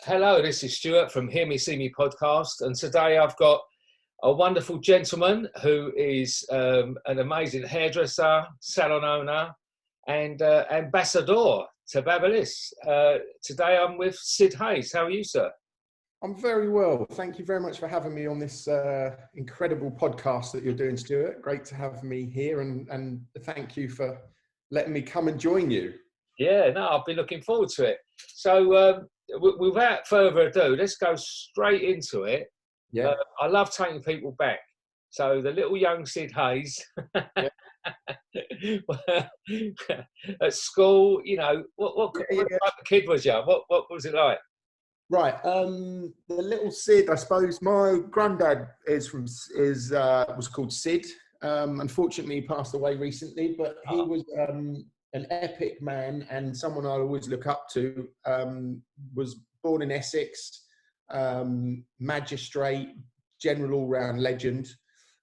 Hello, this is Stuart from Hear Me See Me podcast, and today I've got a wonderful gentleman who is an amazing hairdresser, salon owner, and ambassador to BaByliss. Today I'm with Syd Hayes. How are you, sir? I'm very well. Thank you very much for having me on this incredible podcast that you're doing, Stuart. Great to have me here, and thank you for letting me come and join you. Yeah, no, I've been looking forward to it. So without further ado, let's go straight into it. Yeah. I love taking people back. So the little young Syd Hayes at school, you know, what type of kid was you? What was it like? Right. The little Syd, I suppose. My granddad was called Syd. Unfortunately, he passed away recently, but he was an epic man and someone I always look up to. Was born in Essex, magistrate, general all-round legend.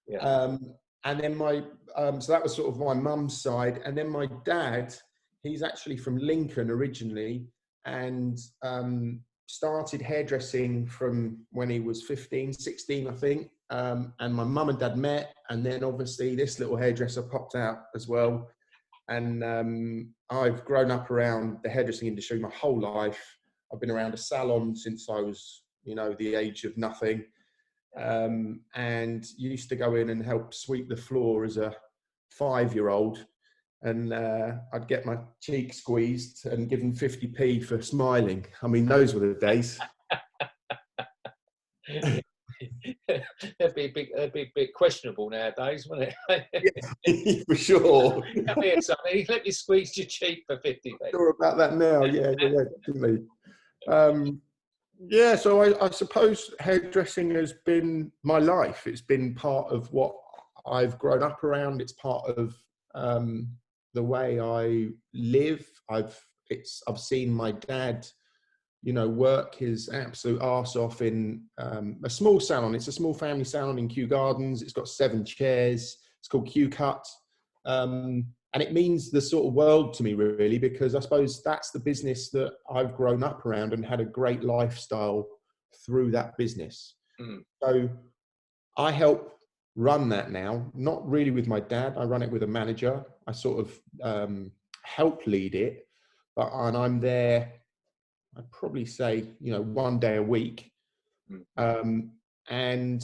Yeah. And then so that was sort of my mum's side. And then my dad, he's actually from Lincoln originally, and started hairdressing from when he was 15, 16, I think. And my mum and dad met, and then obviously this little hairdresser popped out as well. And I've grown up around the hairdressing industry my whole life. I've been around a salon since I was, the age of nothing. And used to go in and help sweep the floor as a 5-year-old. And I'd get my cheek squeezed and given 50p for smiling. I mean, those were the days. That'd be a bit questionable nowadays, wouldn't it? Yeah, for sure. Come here, Sonny. Let me squeeze your cheek for 50p. Sure about that now. Yeah, definitely. Yeah, so I suppose hairdressing has been my life. It's been part of what I've grown up around. It's part of the way I live. I've seen my dad, work his absolute arse off in a small salon. It's a small family salon in Kew Gardens. It's got 7 chairs. It's called Q Cut. And it means the sort of world to me, really, because I suppose that's the business that I've grown up around and had a great lifestyle through that business. So I help run that now, not really with my dad. I run it with a manager. I sort of help lead it, and I'm there, I'd probably say, 1 day a week. And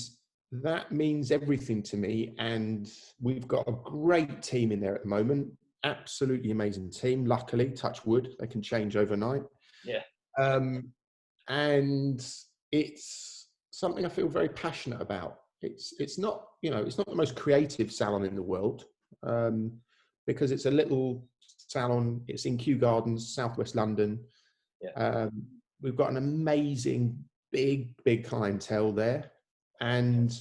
that means everything to me. And we've got a great team in there at the moment. Absolutely amazing team. Luckily, touch wood, they can change overnight. Yeah. And it's something I feel very passionate about. It's not, it's not the most creative salon in the world, because it's a little salon. It's in Kew Gardens, southwest London. Yeah. We've got an amazing, big clientele there. And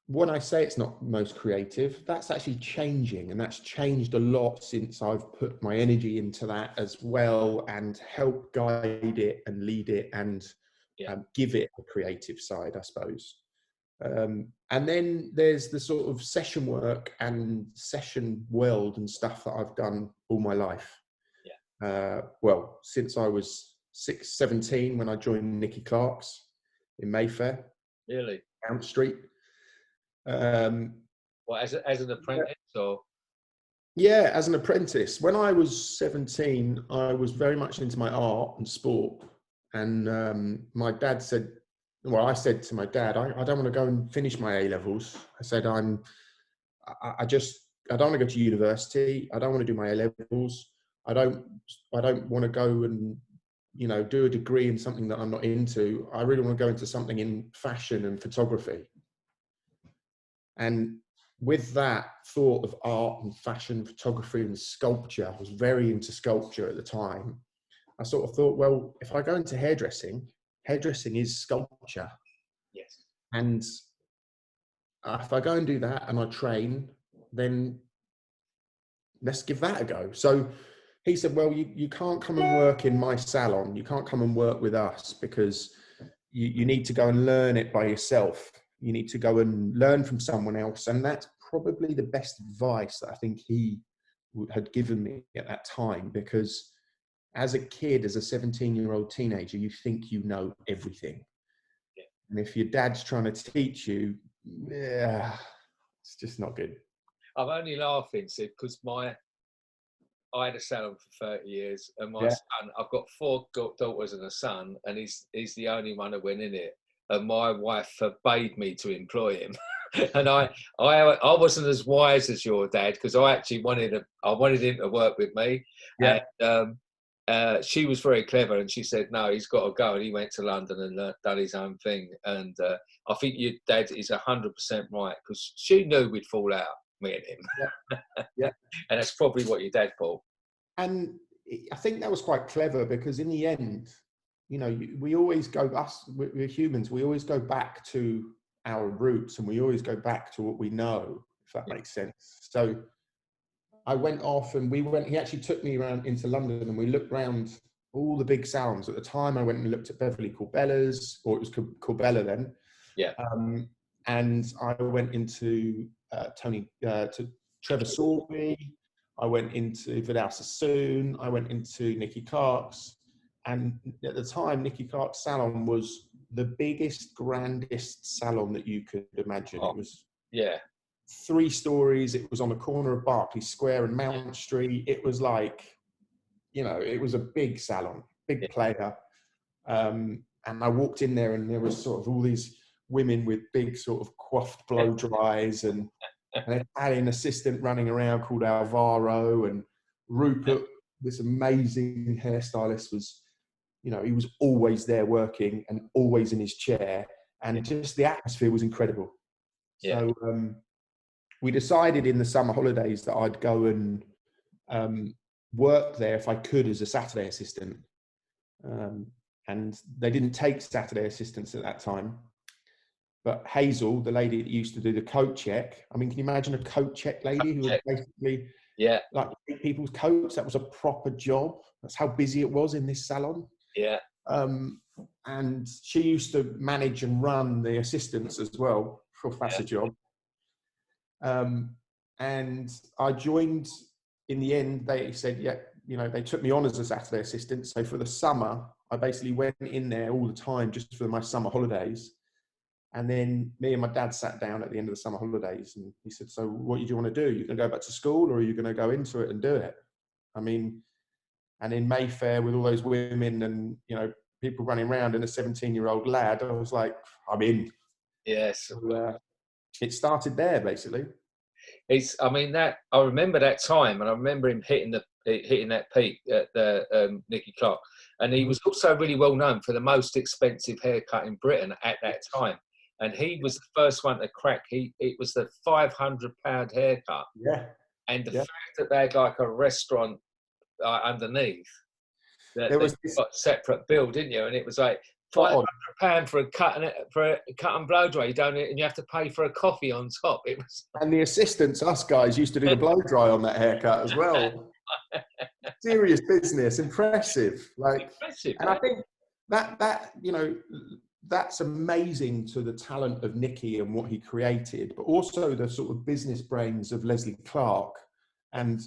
when I say it's not most creative, that's actually changing, and that's changed a lot since I've put my energy into that as well, and help guide it and lead it and give it a creative side, I suppose. And then there's the sort of session work and session world and stuff that I've done all my life. Well, since I was 17 when I joined Nicky Clark's in Mayfair. Really? Mount Street. Well, as an apprentice, or? Yeah, as an apprentice. When I was 17, I was very much into my art and sport. And my dad said, I said to my dad, I don't want to go and finish my A-levels. I said, I don't want to go to university. I don't want to do my A-levels. I don't want to go and, do a degree in something that I'm not into. I really want to go into something in fashion and photography. And with that thought of art and fashion, photography and sculpture, I was very into sculpture at the time. I sort of thought, well, if I go into hairdressing is sculpture. Yes. And if I go and do that and I train, then let's give that a go. So he said, well, you can't come and work in my salon. You can't come and work with us because you need to go and learn it by yourself. You need to go and learn from someone else. And that's probably the best advice that I think he had given me at that time, because as a kid, as a 17-year-old teenager, you think you know everything. Yeah. And if your dad's trying to teach you, yeah, it's just not good. I'm only laughing, Sid, because I had a salon for 30 years, and my son, I've got 4 daughters and a son, and he's the only one who went in it. And my wife forbade me to employ him. And I wasn't as wise as your dad, because I actually wanted him to work with me. Yeah. And she was very clever, and she said, no, he's got to go. And he went to London and done his own thing. And I think your dad is 100% right, because she knew we'd fall out, me and him. Yeah. Yeah. And that's probably what your dad thought. And I think that was quite clever, because in the end, you know, we always go, we're humans, we always go back to our roots, and we always go back to what we know, if that makes sense. So I went off, and he actually took me around into London, and we looked around all the big salons. At the time, I went and looked at Beverly Corbella's, or it was Corbella then. Yeah. And I went into to Trevor Sorbie. I went into Vidal Sassoon. I went into Nicky Clark's. And at the time, Nicky Clark's salon was the biggest, grandest salon that you could imagine. It was 3 stories. It was on the corner of Berkeley Square and Mount Street. It was like, you know, it was a big salon, big player. And I walked in there, and there was sort of all these women with big sort of coiffed blow dries, and an Italian assistant running around called Alvaro, and Rupert, this amazing hairstylist, was, you know, he was always there working and always in his chair, and just the atmosphere was incredible. So we decided in the summer holidays that I'd go and work there if I could as a Saturday assistant. And they didn't take Saturday assistants at that time. But Hazel, the lady that used to do the coat check, I mean, can you imagine a coat check lady who would basically like take people's coats? That was a proper job. That's how busy it was in this salon. Yeah. And she used to manage and run the assistants as well for a faster job. And I joined, in the end, they said, you know, they took me on as a Saturday assistant. So for the summer, I basically went in there all the time just for my summer holidays. And then me and my dad sat down at the end of the summer holidays, and he said, so what do you want to do? You're going to go back to school, or are you going to go into it and do it? I mean, and in Mayfair with all those women and, you know, people running around, and a 17-year-old lad, I was like, I'm in. Yes. So, it started there, basically. I mean, I remember that time, and I remember him hitting that peak at the Nicky Clark. And he was also really well known for the most expensive haircut in Britain at that time. And he was the first one to crack. It was the £500 haircut. Yeah. And the fact that they had like a restaurant underneath, that there was got a separate bill, didn't you? And it was like £500 for a cut and blow dry. You don't, and you have to pay for a coffee on top. It was. And the assistants, us guys, used to do the blow dry on that haircut as well. Serious business, impressive. And I think that you know, that's amazing to the talent of Nicky and what he created, but also the sort of business brains of Leslie Clark, and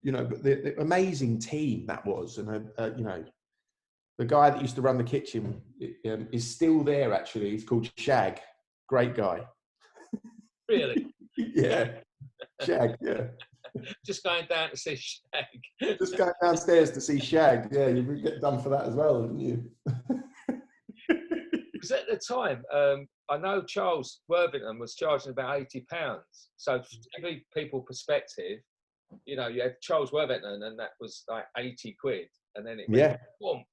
you know, the amazing team that was. And you know, the guy that used to run the kitchen is still there. Actually, he's called Shag. Great guy. Really? Yeah, Shag. Yeah. Just going down to see Shag. Just going downstairs to see Shag. Yeah, you would get done for that as well, wouldn't you? Because at the time, I know Charles Worthington was charging about £80. So to give people perspective, you know, you had Charles Worthington, and that was like 80 quid. And then it went, boom,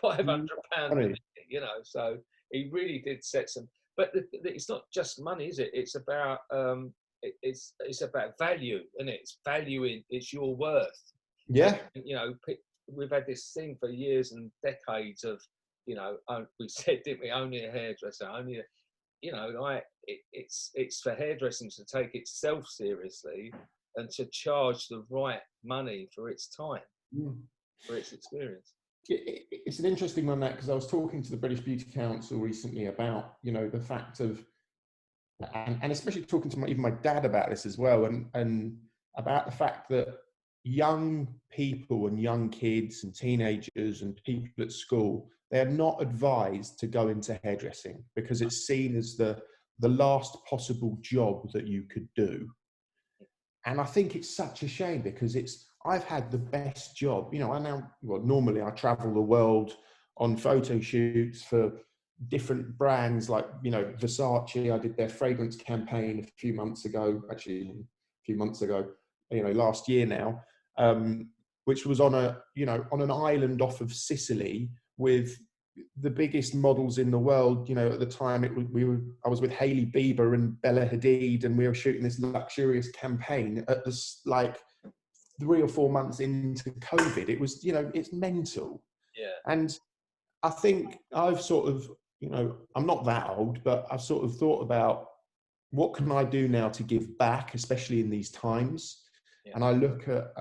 £500, you know. So he really did set some. But it's not just money, is it? It's about it's about value, isn't it? It's valuing. It's your worth. Yeah. And, you know, we've had this thing for years and decades of, you know, we said, didn't we? Only a hairdresser, only a, you know, like it's for hairdressing to take itself seriously and to charge the right money for its time, for its experience. It's an interesting one, that, because I was talking to the British Beauty Council recently about, you know, the fact of, and especially talking to even my dad about this as well, and about the fact that young people and young kids and teenagers and people at school, they're not advised to go into hairdressing because it's seen as the last possible job that you could do. And I think it's such a shame because I've had the best job. You know, normally I travel the world on photo shoots for different brands like, you know, Versace. I did their fragrance campaign a few months ago, you know, last year now, which was on an island off of Sicily with the biggest models in the world. You know, at the time I was with Hailey Bieber and Bella Hadid, and we were shooting this luxurious campaign at this, like 3 or 4 months into COVID. It was, you know, it's mental. Yeah. And I think I've sort of, you know, I'm not that old, but I've sort of thought about what can I do now to give back, especially in these times. Yeah. And I look at,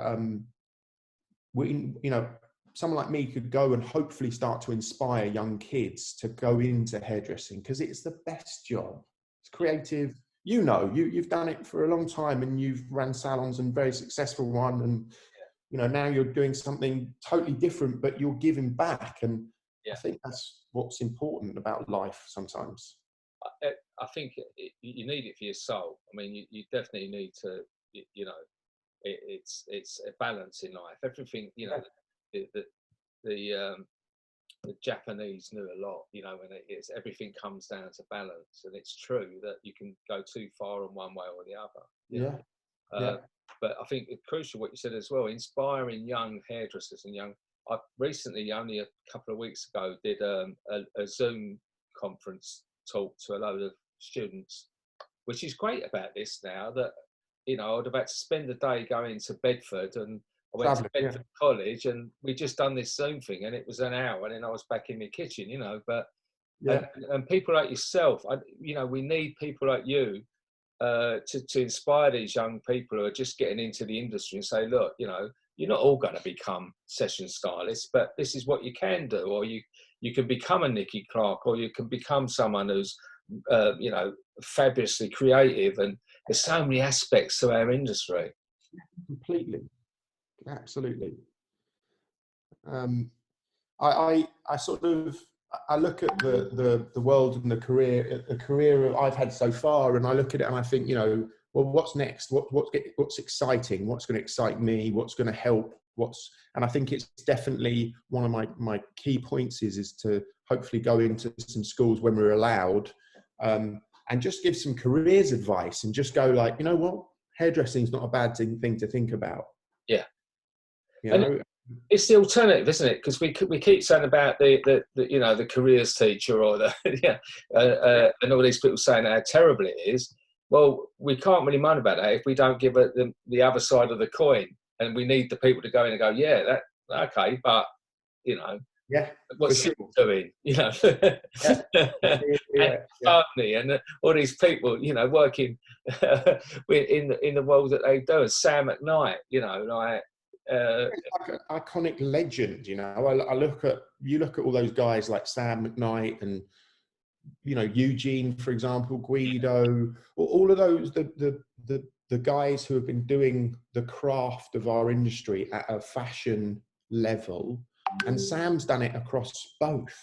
you know, someone like me could go and hopefully start to inspire young kids to go into hairdressing because it's the best job. It's creative. You know, you've done it for a long time and you've ran salons and very successful one. And, you know, now you're doing something totally different, but you're giving back. And I think that's what's important about life sometimes. I think you need it for your soul. I mean, you definitely need to, you know, it's a balance in life. Everything, you know, the Japanese knew a lot, you know, when everything comes down to balance, and it's true that you can go too far in one way or the other. But I think it's crucial what you said as well, inspiring young hairdressers and I recently, only a couple of weeks ago, did a Zoom conference talk to a load of students, which is great about this now, that, you know, I'd have had to spend the day going to Bedford, and I went to Bedford College, and we just done this Zoom thing, and it was an hour, and then I was back in my kitchen, you know. But and people like yourself, you know, we need people like you to inspire these young people who are just getting into the industry and say, look, you know, you're not all going to become session stylists, but this is what you can do, or you can become a Nikki Clark, or you can become someone who's, you know, fabulously creative. And there's so many aspects to our industry. Completely. Absolutely. I sort of, I look at the world and the career I've had so far, and I look at it and I think, you know, well, what's next? What's exciting? What's going to excite me? What's going to help? And I think it's definitely one of my key points is to hopefully go into some schools when we're allowed, and just give some careers advice, and just go like, you know what, hairdressing is not a bad thing to think about. Yeah. You know? It's the alternative, isn't it? Because we keep saying about the you know, the careers teacher, or and all these people saying how terrible it is. Well, we can't really moan about that if we don't give it the other side of the coin, and we need the people to go in and go, yeah, that okay, but, you know, what's it doing, you know? Funny, and all these people, you know, working in the world that they do, and Sam McKnight, you know, like an iconic legend, you know. You look at all those guys like Sam McKnight and, you know, Eugene, for example, Guido, all of those, the guys who have been doing the craft of our industry at a fashion level, and Sam's done it across both.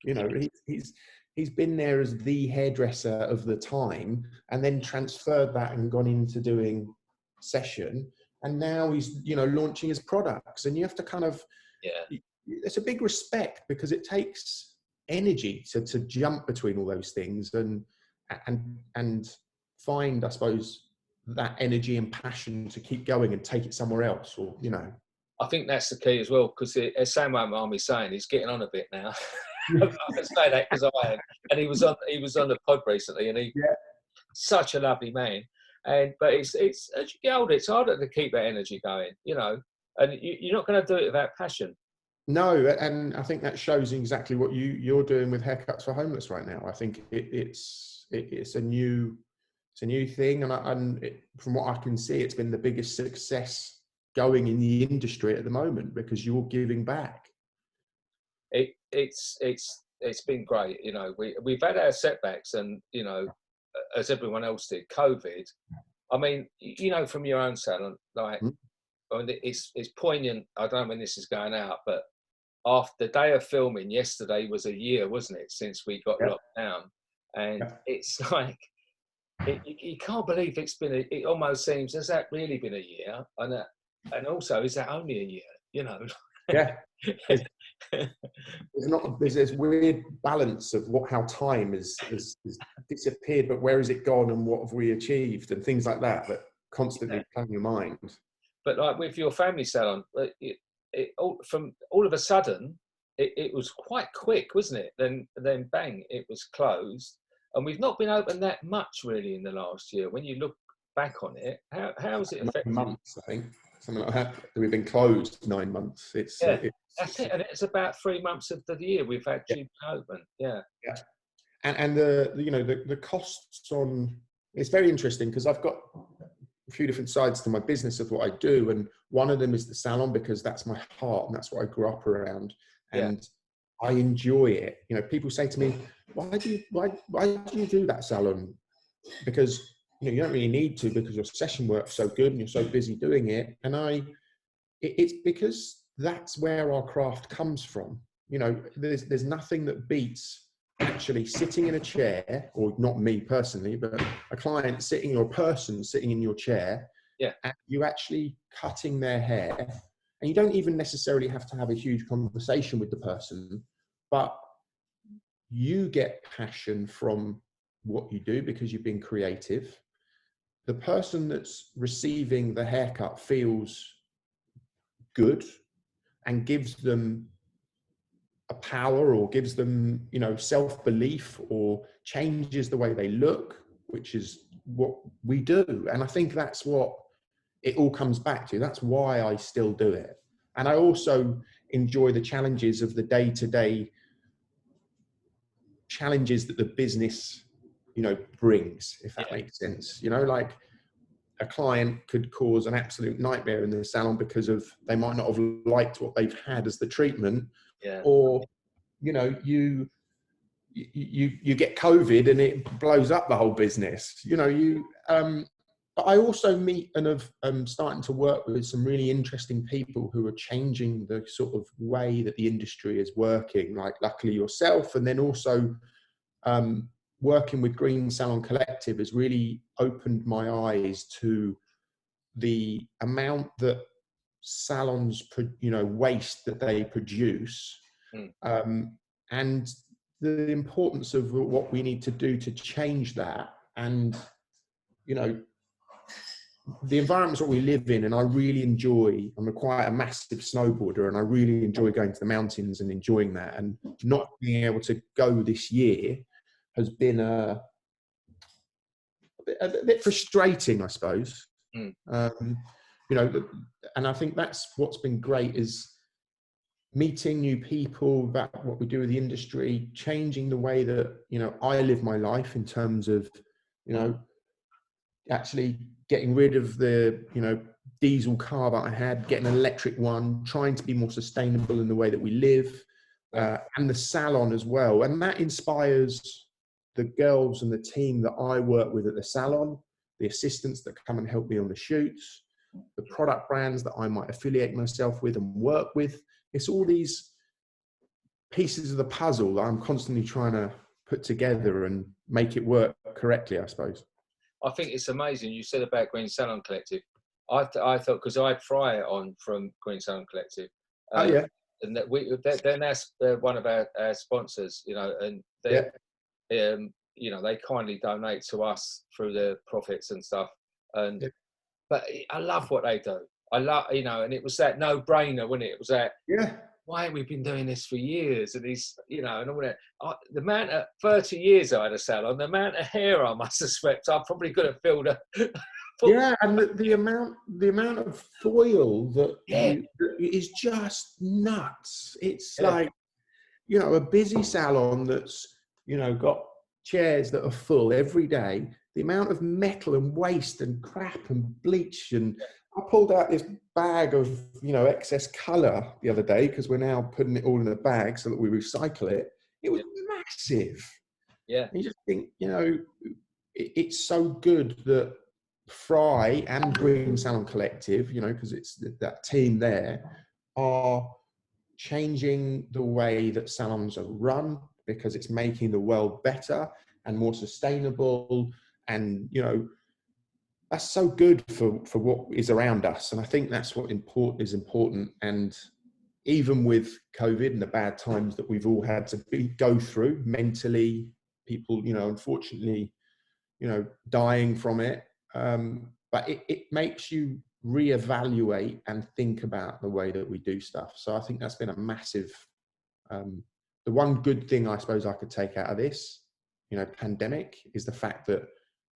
You know, he's been there as the hairdresser of the time, and then transferred that and gone into doing session, and now he's, you know, launching his products. And you have to kind of, it's a big respect, because it takes energy to jump between all those things and find, I suppose, that energy and passion to keep going and take it somewhere else, or, you know. I think that's the key as well, because as Sam won't mind me saying, he's getting on a bit now. I can say that because I am. And he was on the pod recently, and such a lovely man. But it's as you get older, it's harder to keep that energy going, you know. And you're not going to do it without passion. No, and I think that shows exactly what you're doing with Haircuts for Homeless right now. I think it's a new thing, and from what I can see, it's been the biggest success going in the industry at the moment, because you're giving back. It's been great, you know. We've had our setbacks, and, you know, as everyone else did, COVID. I mean, you know, from your own salon, like I mean, it's poignant. I don't know when this is going out, but after the day of filming, yesterday was a year, wasn't it, since we got locked down? And it's like, you can't believe it's been, it almost seems, has that really been a year? And also, is that only a year, you know? Yeah. There's this weird balance of how time has disappeared, but where has it gone and what have we achieved and things like that constantly play in your mind. But like with your family salon, from all of a sudden, it was quite quick, wasn't it? Then bang, it was closed. And we've not been open that much really in the last year. When you look back on it, how has it affected? 9 months, I think, something like that. We've been closed 9 months. That's it. And it's about 3 months of the year we've actually been open. Yeah. And the costs on, it's very interesting because I've got a few different sides to my business of what I do, and one of them is the salon because that's my heart and that's what I grew up around, and I enjoy it. You know, people say to me, why do you do that salon? Because you don't really need to, because your session work's so good and you're so busy doing it. And it's because that's where our craft comes from. You know, there's nothing that beats actually sitting in a chair, or not me personally, but a client sitting or a person sitting in your chair, and you actually cutting their hair, and you don't even necessarily have to have a huge conversation with the person, but you get passion from what you do because you've been creative. The person that's receiving the haircut feels good and gives them a power, or gives them, self-belief, or changes the way they look, which is what we do. And I think that's what it all comes back to. That's why I still do it. And I also enjoy the challenges of the day-to-day challenges that the business, brings, if that makes sense. Like a client could cause an absolute nightmare in the salon because they might not have liked what they've had as the treatment. Or you get COVID and it blows up the whole business. But I also meet and have starting to work with some really interesting people who are changing the sort of way that the industry is working, like luckily yourself, and then also working with Green Salon Collective has really opened my eyes to the amount that salons waste that they produce, and the importance of what we need to do to change that. And the environment's what we live in, and I really enjoy, I'm quite a massive snowboarder, and I really enjoy going to the mountains and enjoying that, and not being able to go this year has been a bit frustrating, I suppose. And I think that's what's been great, is meeting new people about what we do with the industry, changing the way that, I live my life in terms of, actually getting rid of the, diesel car that I had, getting an electric one, trying to be more sustainable in the way that we live, and the salon as well. And that inspires the girls and the team that I work with at the salon, the assistants that come and help me on the shoots, the product brands that I might affiliate myself with and work with. It's all these pieces of the puzzle that I'm constantly trying to put together and make it work correctly, I suppose. I think it's amazing you said about Green Salon Collective. I thought, because I had Fryer on from Green Salon Collective. And that they're now one of our sponsors, and they, they kindly donate to us through their profits and stuff. And but I love what they do. I love, and it was that no-brainer, wasn't it? It was that, why have we been doing this for years? And he's, and all that. The amount of 30 years I had a salon, the amount of hair I must have swept, I probably could have filled a. And the amount of foil that is just nuts. It's like, a busy salon that's, got chairs that are full every day. The amount of metal and waste and crap and bleach, and I pulled out this bag of, excess colour the other day because we're now putting it all in a bag so that we recycle it. It was massive. And you just think, it's so good that Fry and Green Salon Collective, you know, because it's that team there, are changing the way that salons are run, because it's making the world better and more sustainable. And, you know, that's so good for what is around us. And I think that's what is important. And even with COVID and the bad times that we've all had to go through mentally, people, you know, unfortunately, you know, dying from it. But it makes you reevaluate and think about the way that we do stuff. So I think that's been a massive, the one good thing I suppose I could take out of this, you know, pandemic, is the fact that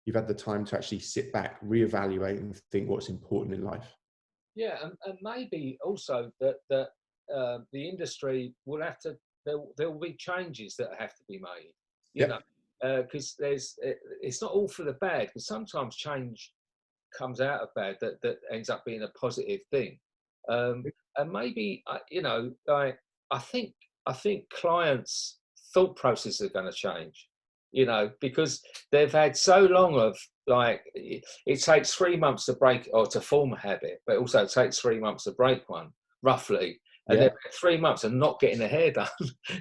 you've had the time to actually sit back, reevaluate and think what's important in life. Yeah, and maybe also that the industry will have to, there will be changes that have to be made, you know, because it's not all for the bad, because sometimes change comes out of bad that ends up being a positive thing. And maybe, you know, like, I think clients' thought processes are going to change, you know, because they've had so long of, like, it takes 3 months to break or to form a habit, but also it takes 3 months to break one, roughly. And then 3 months of not getting their hair done.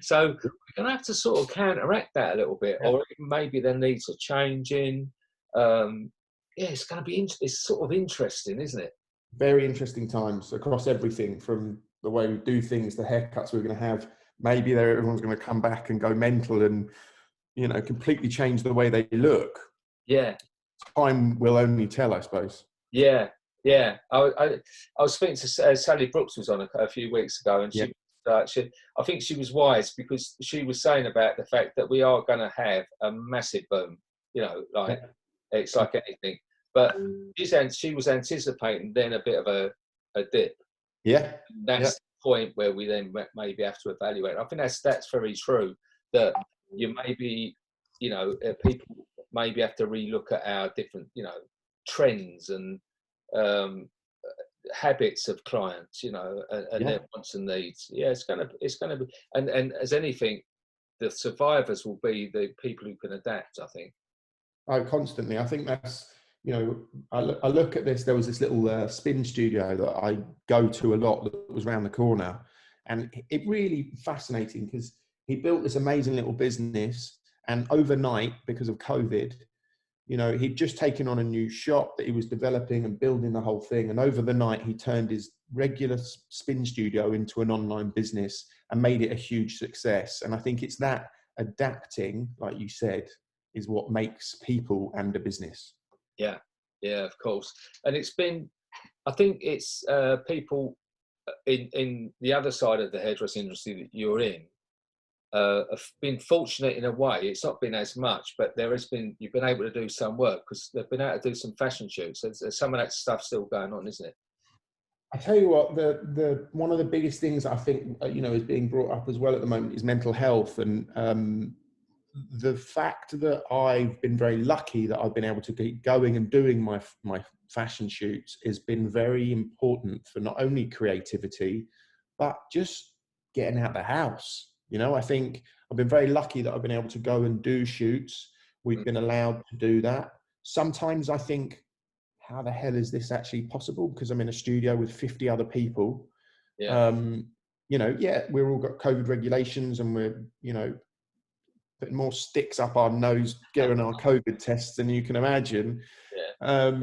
So we're going to have to sort of counteract that a little bit, or maybe there needs a change in. Yeah, it's going to be, it's sort of interesting, isn't it? Very interesting times across everything, from the way we do things, the haircuts we're going to have. Maybe everyone's going to come back and go mental and, you know, completely change the way they look. Yeah. Time will only tell, I suppose. Yeah, yeah. I was speaking to Sally Brooks, was on a few weeks ago, and I think she was wise, because she was saying about the fact that we are going to have a massive boom. You know, like it's like anything. But she was anticipating then a bit of a dip. Yeah. That's the point where we then maybe have to evaluate. I think that's very true, that you maybe, you know, people maybe have to relook at our different, you know, trends and habits of clients, you know, and their wants and needs. Yeah, it's gonna be, and as anything, the survivors will be the people who can adapt, I think. Oh, constantly. I think that's, you know, I look at this. There was this little spin studio that I go to a lot that was around the corner, and it really fascinating, because he built this amazing little business, and overnight, because of COVID, you know, he'd just taken on a new shop that he was developing and building the whole thing, and over the night he turned his regular spin studio into an online business and made it a huge success. And I think it's that adapting, like you said, is what makes people and a business. Yeah, yeah, of course. And it's been, I think it's people in the other side of the hairdressing industry that you're in have been fortunate in a way. It's not been as much, but there has been, you've been able to do some work because they've been able to do some fashion shoots. There's some of that stuff still going on, isn't it? I tell you what, the one of the biggest things I think, you know, is being brought up as well at the moment is mental health. And the fact that I've been very lucky that I've been able to keep going and doing my fashion shoots has been very important for not only creativity, but just getting out of the house. You know, I think I've been very lucky that I've been able to go and do shoots. We've been allowed to do that. Sometimes I think, how the hell is this actually possible? Because I'm in a studio with 50 other people. Yeah. You know, we're all got COVID regulations, and we're, you know, putting more sticks up our nose, getting our COVID tests than you can imagine. Yeah.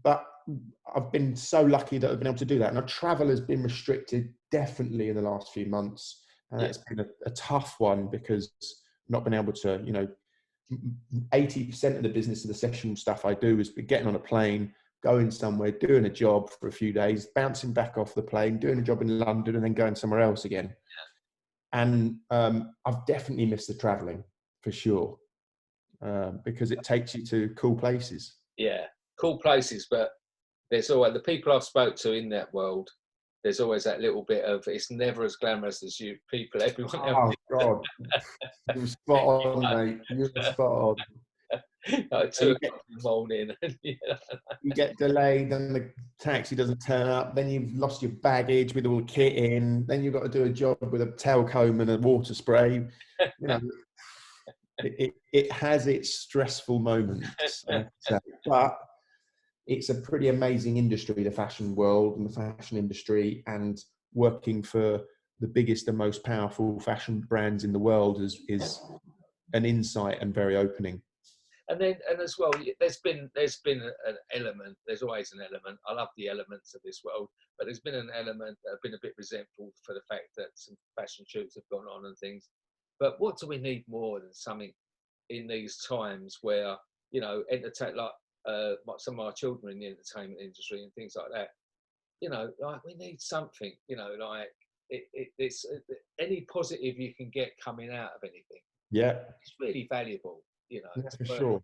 But I've been so lucky that I've been able to do that. And our travel has been restricted definitely in the last few months. And that's been a tough one, because not been able to, you know, 80% of the business of the session stuff I do is getting on a plane, going somewhere, doing a job for a few days, bouncing back off the plane, doing a job in London, and then going somewhere else again. And I've definitely missed the traveling for sure, because it takes you to cool places. Yeah, cool places, but there's always, the people I've spoke to in that world, there's always that little bit of, it's never as glamorous as you people, everyone else. Oh God, you're spot on, mate. You're spot on. Like 2 o'clock in the morning. You get delayed, then the taxi doesn't turn up, then you've lost your baggage with all the kit in, then you've got to do a job with a tail comb and a water spray. You know, it has its stressful moments, but it's a pretty amazing industry, the fashion world and the fashion industry, and working for the biggest and most powerful fashion brands in the world is an insight and very opening. And as well, there's been an element. There's always an element. I love the elements of this world, but there's been an element that I've been a bit resentful for the fact that some fashion shoots have gone on and things. But what do we need more than something in these times where, you know, entertain, like some of our children in the entertainment industry and things like that? You know, like we need something. You know, like it's any positive you can get coming out of anything. Yeah, it's really valuable. You know, for sure.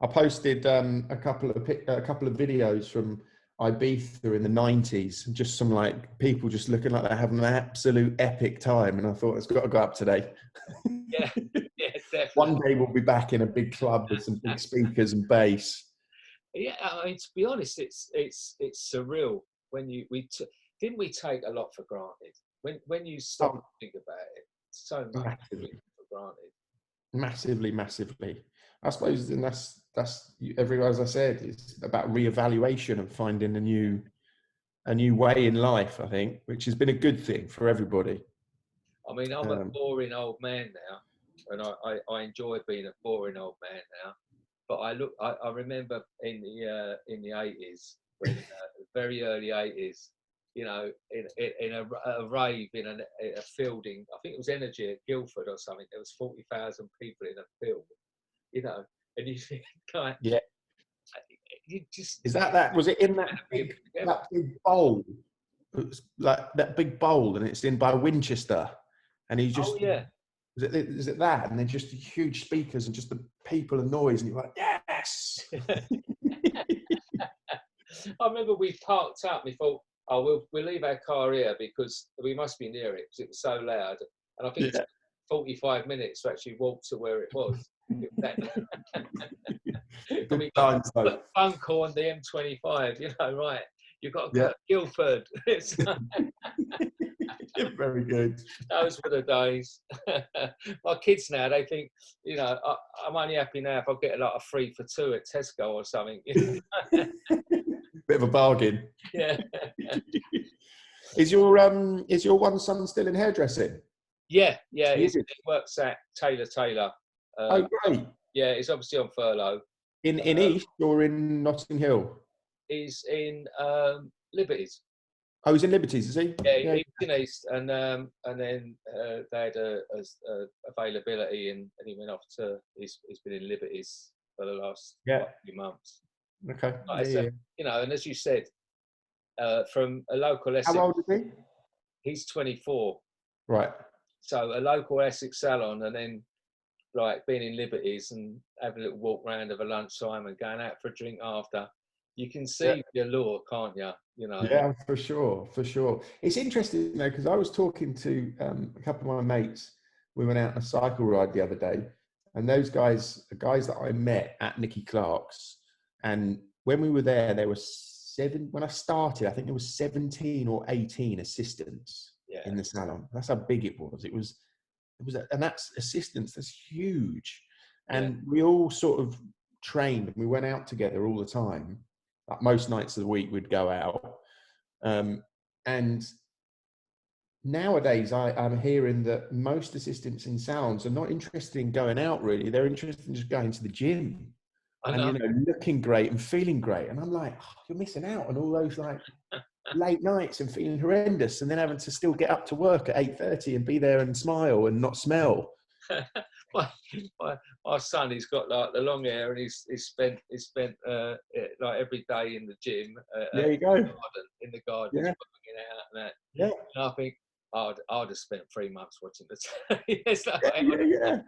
I posted a couple of videos from Ibiza in the 90s, just some like people just looking like they're having an absolute epic time, and I thought it's got to go up today. Yeah, definitely. One day we'll be back in a big club with some big speakers and bass. Yeah, I mean, to be honest, it's surreal when didn't we take a lot for granted when you stop and think about it? So much Massively. for granted. Massively. I suppose, and that's everywhere, as I said, it's about reevaluation and finding a new way in life, I think, which has been a good thing for everybody. I mean, I'm a boring old man now, and I enjoy being a boring old man now. But I remember in the 80s, when very early 80s, you know, in a rave in a fielding, I think it was Energy at Guildford or something. There was 40,000 people in a field, you know, and you think, like, yeah, you just was it in that big bowl, like that big bowl, and it's in by Winchester, and he just is it that, and then just huge speakers and just the people and noise, and you're like, yes. I remember we parked up. We thought, oh, we'll leave our car here because we must be near it because it was so loud. And I think it's 45 minutes to actually walk to where it was. Good times, though. Funko on the M25, you know, right? You've got to go to Guildford. Very good. Those were the days. My kids now, they think, you know, I'm only happy now if I get like a 3 for 2 at Tesco or something. Bit of a bargain. Yeah. Is your one son still in hairdressing? Yeah. He works at Taylor. Oh, great. Yeah, he's obviously on furlough. In East or in Notting Hill? He's in Liberties. Oh, he's in Liberties, is he? Yeah, he's in East, and then they had a availability, and he went off to. He's been in Liberties for the last few months. Okay. You know, and as you said, from a local Essex. How old is he? He's 24. Right. So a local Essex salon, and then like being in Liberties and having a little walk round of a lunchtime and going out for a drink after. You can see the allure, can't you? You know. Yeah, for sure. It's interesting, you know, because I was talking to a couple of my mates. We went out on a cycle ride the other day, and those guys, the guys that I met at Nicky Clark's, and when we were there were 7. When I started, I think there was 17 or 18 assistants in the salon. That's how big it was. It was, and that's assistants. That's huge, and we all sort of trained. We went out together all the time. Like most nights of the week, we'd go out. And nowadays, I'm hearing that most assistants in salons are not interested in going out, really. They're interested in just going to the gym and, you know, looking great and feeling great. And I'm like, you're missing out on all those like late nights and feeling horrendous, and then having to still get up to work at 8:30 and be there and smile and not smell. My son, he's got like the long hair, and he's spent like every day in the gym. There you go. In the garden, working out and that. Yeah. And I think I'd have spent 3 months watching the telly. Yeah.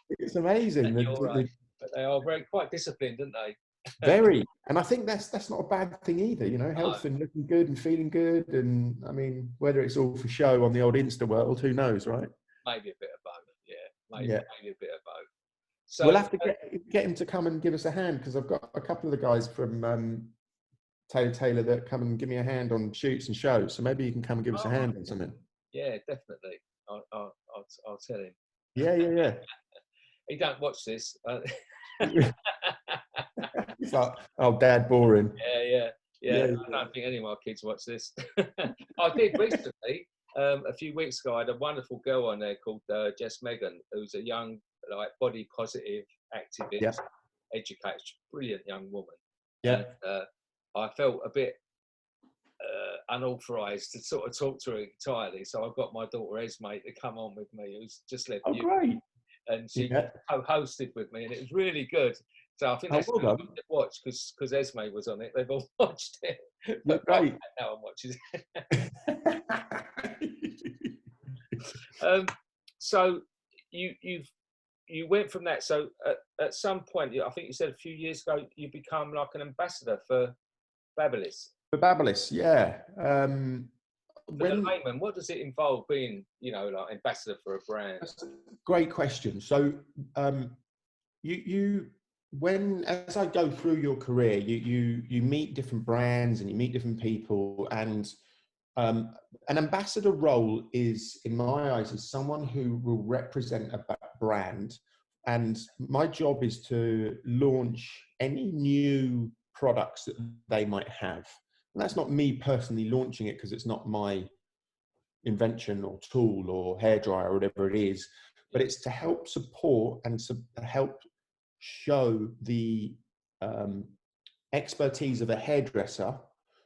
It's amazing. Right. But they are quite disciplined, aren't they? Very. And I think that's not a bad thing either, you know, health and looking good and feeling good. And I mean, whether it's all for show on the old Insta world, who knows, right? Maybe a bit of both. Maybe a bit of both. So we'll have to get him to come and give us a hand, because I've got a couple of the guys from Taylor that come and give me a hand on shoots and shows. So maybe you can come and give us a hand on something. Yeah, definitely. I'll tell him. Yeah. He don't watch this. It's like, oh, Dad, boring. Yeah. I don't think any of my kids watch this. I did recently, a few weeks ago, I had a wonderful girl on there called Jess Megan, who's a young, like, body positive activist, educator, brilliant young woman. Yeah. And I felt a bit unauthorised to sort of talk to her entirely, so I got my daughter Esme to come on with me, who's just left you. Great. And she co-hosted with me, and it was really good. So I think that's what they've watched, because Esme was on it. They've all watched it. But great. No one watches it. So you went from that. So at some point, I think you said a few years ago, you become like an ambassador for BaByliss. For BaByliss, yeah. For the layman, what does it involve being, like ambassador for a brand? That's a great question. So as I go through your career, you meet different brands and you meet different people, and an ambassador role is, in my eyes, is someone who will represent a brand, and my job is to launch any new products that they might have. And that's not me personally launching it, because it's not my invention or tool or hairdryer or whatever it is, but it's to help support and help show the expertise of a hairdresser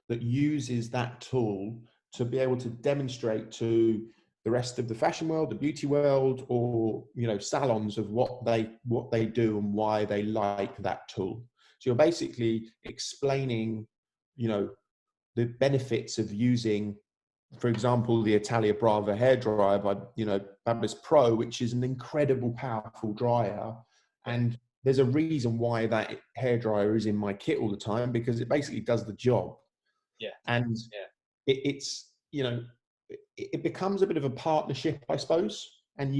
that uses that tool to be able to demonstrate to the rest of the fashion world, the beauty world, or salons, of what they do and why they like that tool. So you're basically explaining, the benefits of using, for example, the Italia Brava hairdryer by, BaByliss PRO, which is an incredible, powerful dryer. And there's a reason why that hairdryer is in my kit all the time, because it basically does the job. Yeah. And it's, it becomes a bit of a partnership, I suppose. And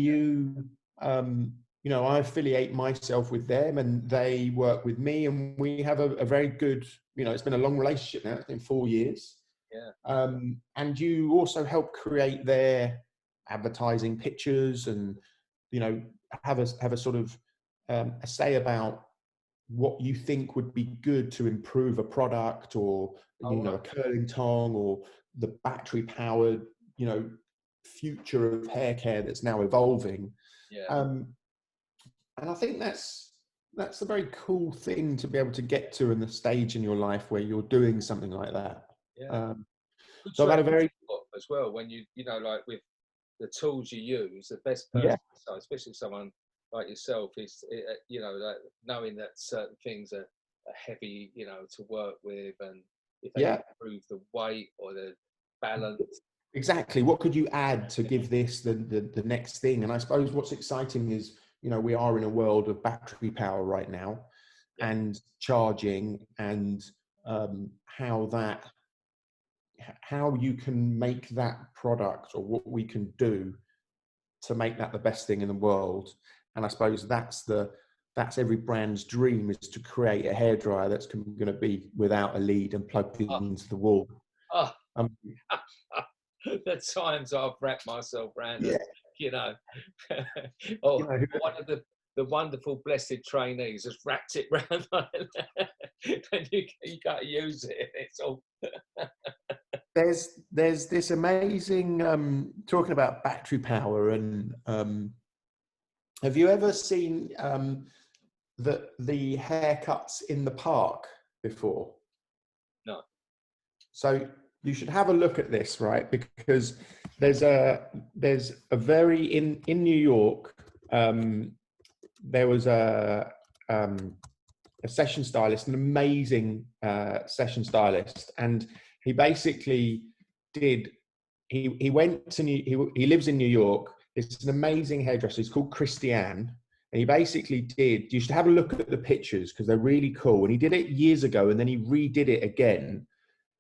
I affiliate myself with them, and they work with me, and we have a very good, it's been a long relationship now. It's been 4 years. Yeah. And you also help create their advertising pictures, and, have a sort of a say about what you think would be good to improve a product, or, a curling tong, or the battery powered, future of hair care that's now evolving. Yeah. And I think that's a very cool thing to be able to get to in the stage in your life where you're doing something like that. Yeah. So I've had a very, as well, when like with the tools you use, the best person, especially someone like yourself, is like knowing that certain things are heavy, to work with, and if they improve the weight or the balance. Exactly. What could you add to give this the next thing? And I suppose what's exciting is, we are in a world of battery power right now, and charging, and how you can make that product, or what we can do to make that the best thing in the world. And I suppose that's every brand's dream, is to create a hairdryer that's going to be without a lead and plugged into the wall. The times I've wrapped myself around it, one of the wonderful blessed trainees has wrapped it round like that, and you got to use it. It's all. There's this amazing talking about battery power, and have you ever seen the haircuts in the park before? No. So you should have a look at this, right? Because there's a very in New York. There was a session stylist, an amazing session stylist, and he basically did. He went to he lives in New York. It's an amazing hairdresser. He's called Christiane. And he basically did, you should have a look at the pictures because they're really cool. And he did it years ago, and then he redid it again.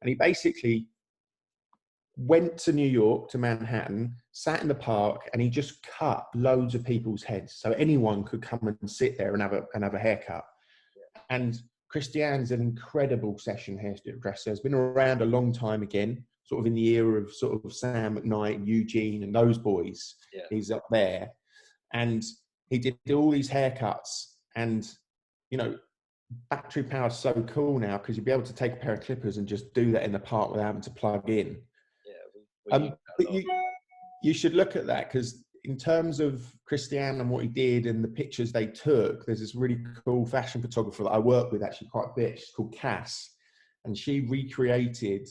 And he basically went to New York, to Manhattan, sat in the park, and he just cut loads of people's heads. So anyone could come and sit there and have a haircut. And Christiane's an incredible session hairdresser. Has been around a long time again, sort of in the era of sort of Sam McKnight, Eugene, and those boys. Yeah. He's up there. And he did all these haircuts. And, battery power is so cool now, because you'll be able to take a pair of clippers and just do that in the park without having to plug in. Yeah, we But you should look at that, because in terms of Christian and what he did and the pictures they took, there's this really cool fashion photographer that I work with actually quite a bit. She's called Cass, and she recreated,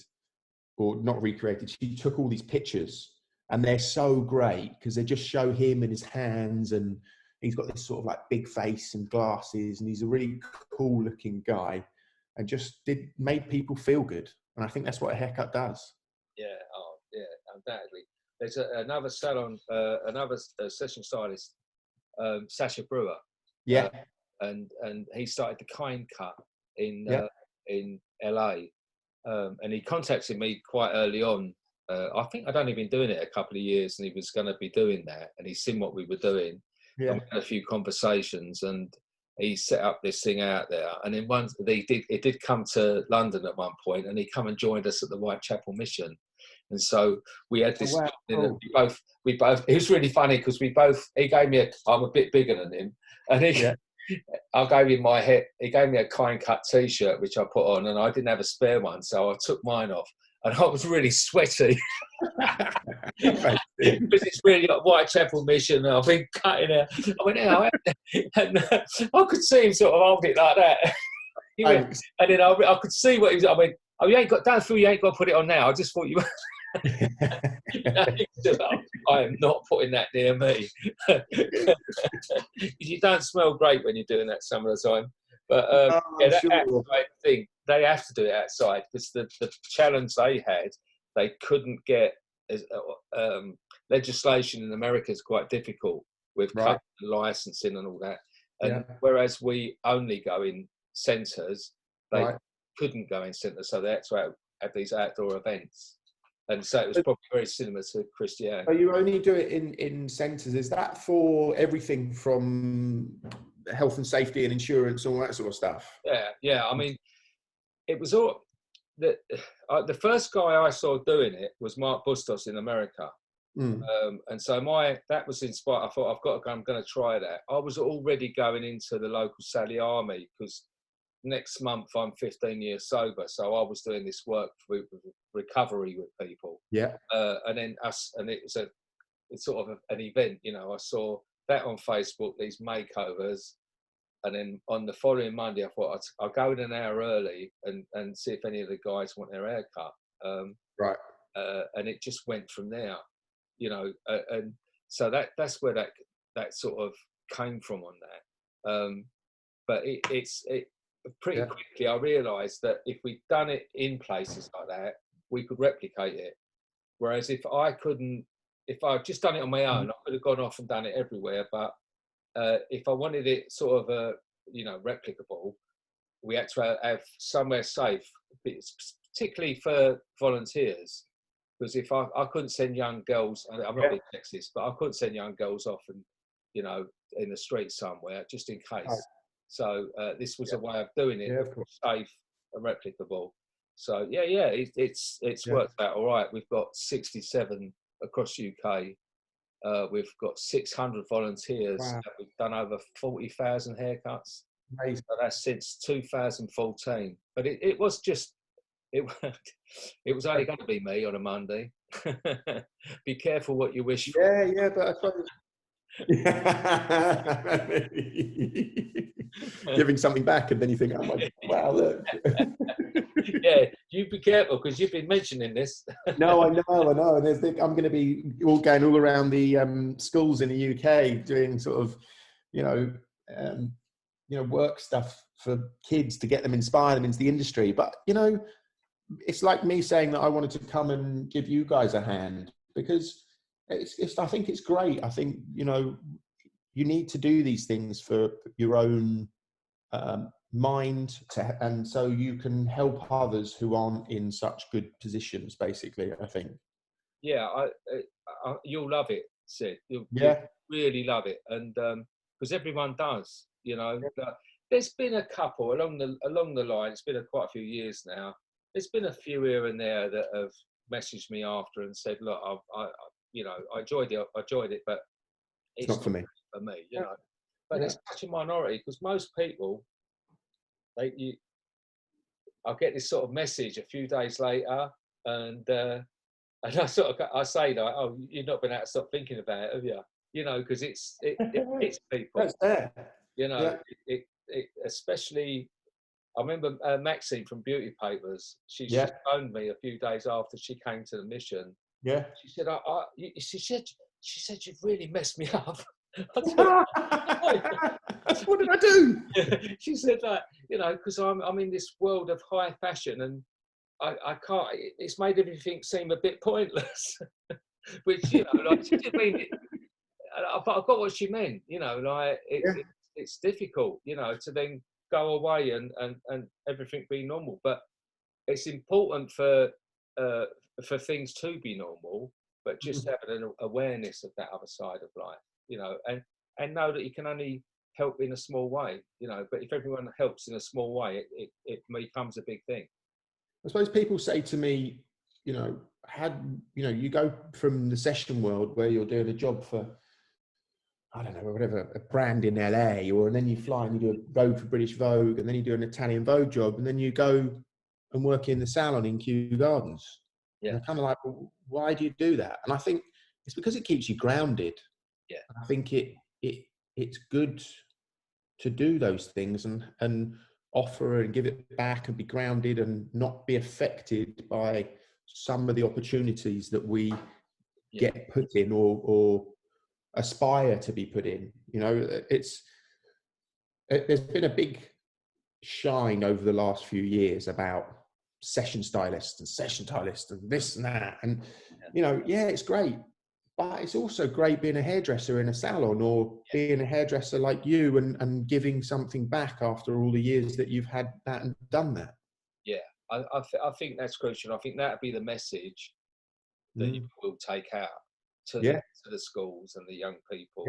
or not recreated, she took all these pictures, and they're so great because they just show him and his hands, and he's got this sort of like big face and glasses, and he's a really cool looking guy, and just made people feel good. And I think that's what a haircut does. Yeah, oh yeah, undoubtedly. There's another salon, another session stylist, Sasha Brewer. Yeah. And he started the Kind Cut in LA, and he contacted me quite early on. I think I'd only been doing it a couple of years, and he was going to be doing that, and he's seen what we were doing. Yeah. And we had a few conversations, and he set up this thing out there. And then once it did come to London at one point, and he come and joined us at the Whitechapel Mission. And so we had this. Oh, wow. We both. It was really funny because he gave me I'm a bit bigger than him, and I gave him my head. He gave me a Kind Cut T-shirt which I put on, and I didn't have a spare one, so I took mine off, and I was really sweaty because it's really like Whitechapel Mission. And I've been cutting it. I went out, and I could see him sort of hold it like that. And then I could see what he was. I went, "Oh, you ain't got. Don't feel you ain't got to put it on now. I just thought you." I am not putting that near me. You don't smell great when you're doing that some of the time. But that's the thing. They have to do it outside because the challenge they had, they couldn't get legislation in America is quite difficult with cut licensing and all that. And whereas we only go in centres, they couldn't go in centres, so they had to have these outdoor events. And so it was probably very similar to Christian. So you only do it in centres. Is that for everything from health and safety and insurance, all that sort of stuff? Yeah. I mean, it was all the first guy I saw doing it was Mark Bustos in America. And so that was inspired. I thought I'm going to try that. I was already going into the local Sally Army because next month I'm 15 years sober, so I was doing this work with recovery with people. And then it's sort of an event, you know. I saw that on Facebook, these makeovers, and then on the following Monday I thought I'll go in an hour early and see if any of the guys want their hair cut. And it just went from there, you know. And so that's where that sort of came from on that. But it's pretty quickly I realised that if we'd done it in places like that, we could replicate it. Whereas if I'd just done it on my own, I could have gone off and done it everywhere. But if I wanted it sort of replicable, we had to have somewhere safe, particularly for volunteers. Because if I couldn't send young girls, I'm not being sexist, but I couldn't send young girls off and, you know, in the street somewhere just in case. So this was a way of doing it, safe and replicable. So it's worked out all right. We've got 67 across UK. We've got 600 volunteers. We've done over 40,000 haircuts. So that's since 2014. But it was only going to be me on a Monday. Be careful what you wish for. But I suppose giving something back, and then you think, oh my, wow, look. You be careful because you've been mentioning this. No, I know. And I'm going to be going all around the schools in the UK doing sort of, work stuff for kids to get them, inspire them into the industry. But it's like me saying that I wanted to come and give you guys a hand because I think it's great. I think you need to do these things for your own mind, and so you can help others who aren't in such good positions. Basically, I think. Yeah, you'll love it, Syd. You'll really love it, and because everyone does, There's been a couple along the line. It's been quite a few years now. There's been a few here and there that have messaged me after and said, "Look, I enjoyed it, but it's not for me." But it's such a minority because most people I get this sort of message a few days later, and I say like, oh, you've not been able to stop thinking about it, have you? You know, because it's people. That's there. You know, it especially. I remember Maxine from Beauty Papers. She phoned me a few days after she came to the mission. Yeah. She said, she said, you've really messed me up. What did I do? She said, like, you know, because I'm in this world of high fashion, and I can't. It's made everything seem a bit pointless. Which, you know, like, she didn't mean it. But I got what she meant. You know, like it's difficult, you know, to then go away and everything be normal. But it's important for things to be normal, but just having an awareness of that other side of life, you know, and know that you can only help in a small way, you know. But if everyone helps in a small way, it becomes a big thing. I suppose people say to me, you know, you go from the session world where you're doing a job for, I don't know, whatever, a brand in LA, and then you fly and you do a Vogue for British Vogue, and then you do an Italian Vogue job, and then you go and work in the salon in Kew Gardens. Yeah. And I'm kind of like, well, why do you do that? And I think it's because it keeps you grounded. Yeah. And I think it's good to do those things and offer and give it back and be grounded and not be affected by some of the opportunities that we get put in or aspire to be put in. You know, there's been a big shine over the last few years about session stylists and this and that, and you know, it's great, but it's also great being a hairdresser in a salon or being a hairdresser like you and giving something back after all the years that you've had that and done that. I think that's crucial. I think that'd be the message that you will take out to the schools and the young people.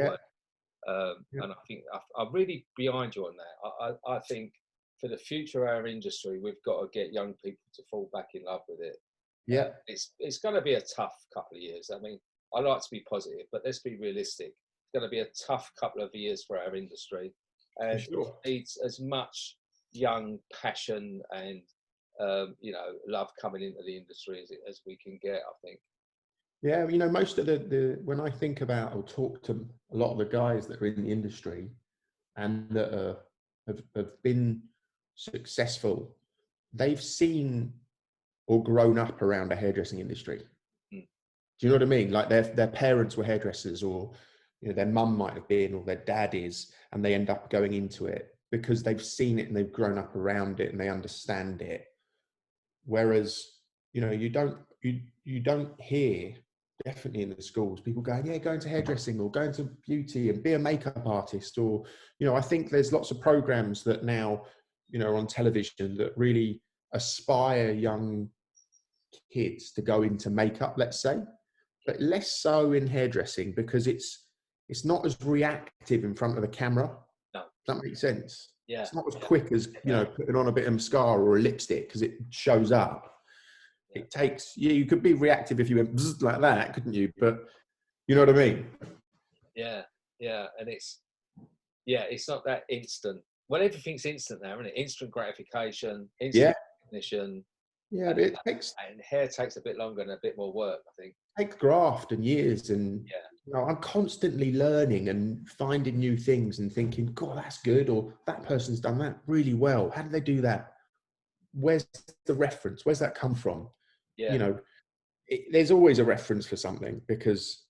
And I think I'm really behind you on that. I think for the future of our industry, we've got to get young people to fall back in love with it. Yeah. It's going to be a tough couple of years. I mean, I like to be positive, but let's be realistic. It's going to be a tough couple of years for our industry. And it needs as much young passion and, you know, love coming into the industry as we can get, I think. Yeah, you know, most of the when I think about or talk to a lot of the guys that are in the industry and that have been successful, they've seen or grown up around a hairdressing industry. Do you know what I mean? Like their parents were hairdressers, or you know, their mum might have been, or their dad is, and they end up going into it because they've seen it and they've grown up around it and they understand it. Whereas, you know, you don't hear, definitely in the schools, people going, go into hairdressing or go into beauty and be a makeup artist. Or, you know, I think there's lots of programs that now, you know, on television that really aspire young kids to go into makeup, let's say, but less so in hairdressing because it's not as reactive in front of the camera. No. Does that make sense? Yeah. It's not as quick as, you know, putting on a bit of mascara or a lipstick because it shows up. It takes, you could be reactive if you went like that, couldn't you? But you know what I mean? Yeah. And it's not that instant. Well, everything's instant now, isn't it? Instant gratification, instant recognition. Yeah, but it takes... And hair takes a bit longer and a bit more work, I think. It takes graft and years, and you know, I'm constantly learning and finding new things and thinking, God, that's good, or that person's done that really well. How did they do that? Where's the reference? Where's that come from? Yeah. You know, there's always a reference for something, because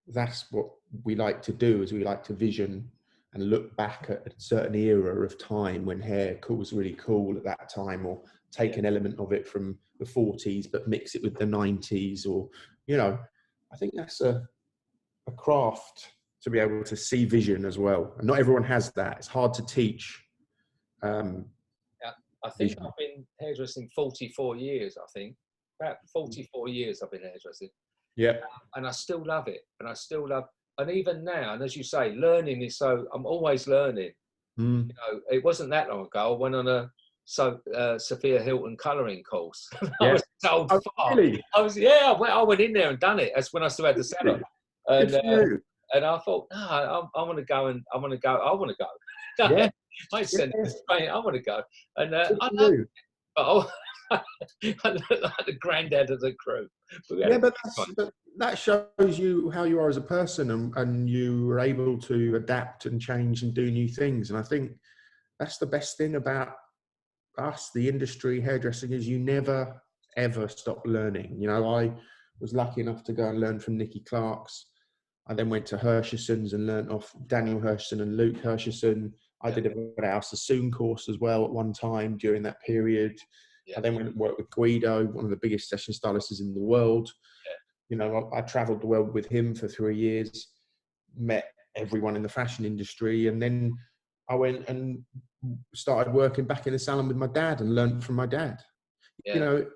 that's what we like to do, is we like to vision and look back at a certain era of time when hair was really cool at that time, or take an element of it from the 40s but mix it with the 90s, or, you know, I think that's a craft to be able to see vision as well, and not everyone has that. It's hard to teach. I think vision. I've been hairdressing 44 years. I think about 44 years I've been hairdressing. Yeah. And I still love it, and even now, and as you say, learning is so. I'm always learning. You know, it wasn't that long ago I went on a Sophia Hilton colouring course. I was told, really? I went in there and done it. That's when I still had the salon. And I thought, no, I want to go. Yeah. I send it to Spain. I want to go. And I look like the granddad of the crew. But that shows you how you are as a person, and you are able to adapt and change and do new things. And I think that's the best thing about us, the industry, hairdressing, is you never, ever stop learning. You know, I was lucky enough to go and learn from Nicky Clark's. I then went to Hirschison's and learned off Daniel Hirschison and Luke Hirschison. I did a House of Soon course as well at one time during that period. I then went and worked with Guido, one of the biggest session stylists in the world. You know, I traveled the world with him for 3 years, met everyone in the fashion industry, and then I went and started working back in the salon with my dad and learned from my dad. You know,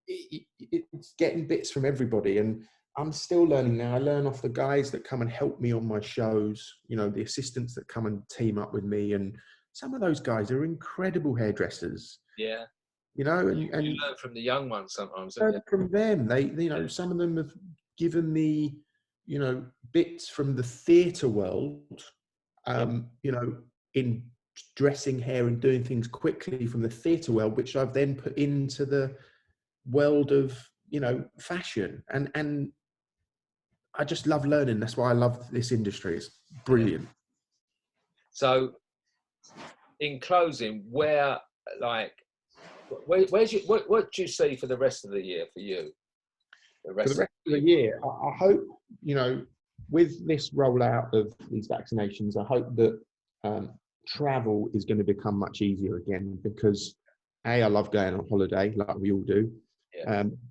it's getting bits from everybody, and I'm still learning now. I learn off the guys that come and help me on my shows, you know, the assistants that come and team up with me, and some of those guys are incredible hairdressers. Yeah. You know, and you learn from the young ones sometimes. Learn from them. They, you know, some of them have given me, you know, bits from the theatre world, you know, in dressing hair and doing things quickly from the theatre world, which I've then put into the world of, you know, fashion. And I just love learning. That's why I love this industry. It's brilliant. So, in closing, what do you see for the rest of the year for you? For the rest of the year, I hope, you know, with this rollout of these vaccinations, I hope that travel is going to become much easier again, because A, I love going on holiday like we all do.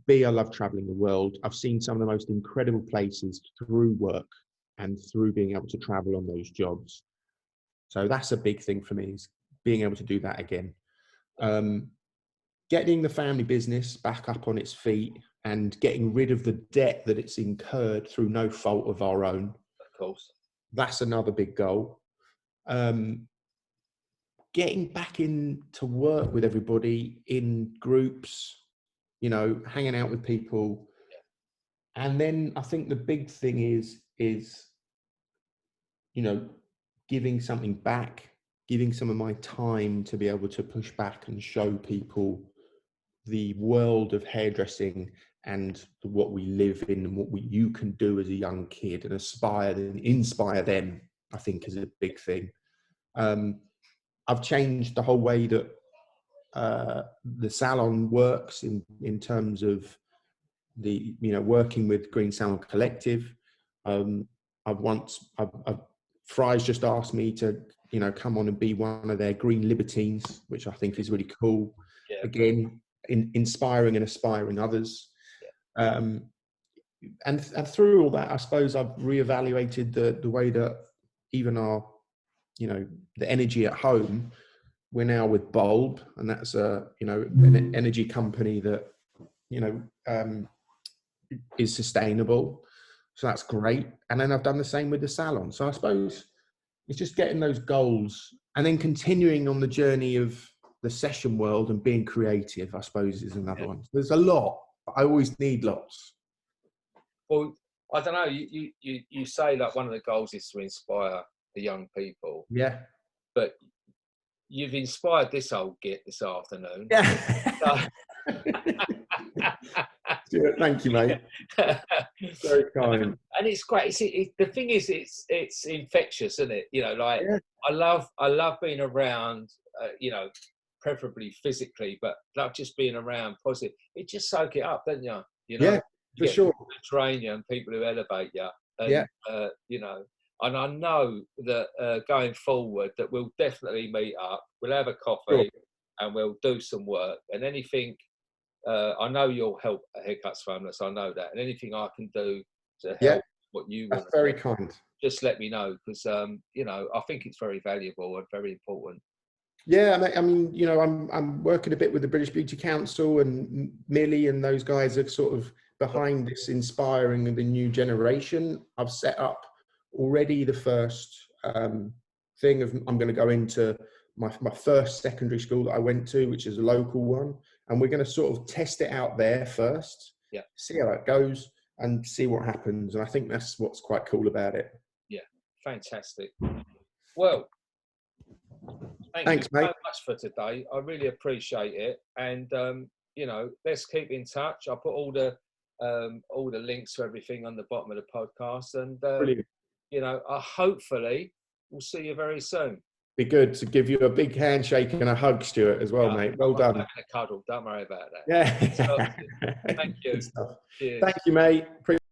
B, I love traveling the world. I've seen some of the most incredible places through work and through being able to travel on those jobs. So that's a big thing for me, is being able to do that again. Getting the family business back up on its feet and getting rid of the debt that it's incurred through no fault of our own. Of course. That's another big goal. Getting back in to work with everybody in groups, you know, hanging out with people. And then I think the big thing is, you know, giving something back, giving some of my time to be able to push back and show people the world of hairdressing and what we live in and what you can do as a young kid, and inspire them, I think, is a big thing. I've changed the whole way that the salon works in terms of the, you know, working with Green Salon Collective. Fry's just asked me to, you know, come on and be one of their Green Libertines, which I think is really cool. Again, inspiring and aspiring others. And through all that, I suppose I've reevaluated the way that even our, you know, the energy at home. We're now with Bulb, and that's a, you know, an energy company that, you know, is sustainable. So that's great. And then I've done the same with the salon. So I suppose it's just getting those goals and then continuing on the journey of the session world and being creative, I suppose, is another one. There's a lot. I always need lots. Well, I don't know. You say like one of the goals is to inspire the young people. Yeah. But you've inspired this old git this afternoon. Yeah. Thank you, mate. Very kind. And it's great. The thing is, it's infectious, isn't it? You know, like I love being around. You know, preferably physically, but like just being around positive. It just soak it up, don't you? You know, for sure. Train you and people who elevate you. And, you know, and I know that going forward that we'll definitely meet up. We'll have a coffee and we'll do some work. And anything, I know you'll help Haircuts Famous. I know that. And anything I can do to help what you want. That's very kind. Just let me know, because you know, I think it's very valuable and very important. Yeah, I mean, you know, I'm working a bit with the British Beauty Council, and Millie and those guys are sort of behind this, inspiring the new generation. I've set up already the first thing of I'm going to go into my first secondary school that I went to, which is a local one, and we're going to sort of test it out there first, see how it goes, and see what happens. And I think that's what's quite cool about it. Yeah, fantastic. Well, Thanks, you mate. so much for today. I really appreciate it. And, you know, let's keep in touch. I'll put all the links to everything on the bottom of the podcast. And, you know, hopefully we'll see you very soon. Be good to give you a big handshake and a hug, Stuart, as well, mate. Well done. I'm having a cuddle. Don't worry about that. Yeah. Thank you. Thank you, mate.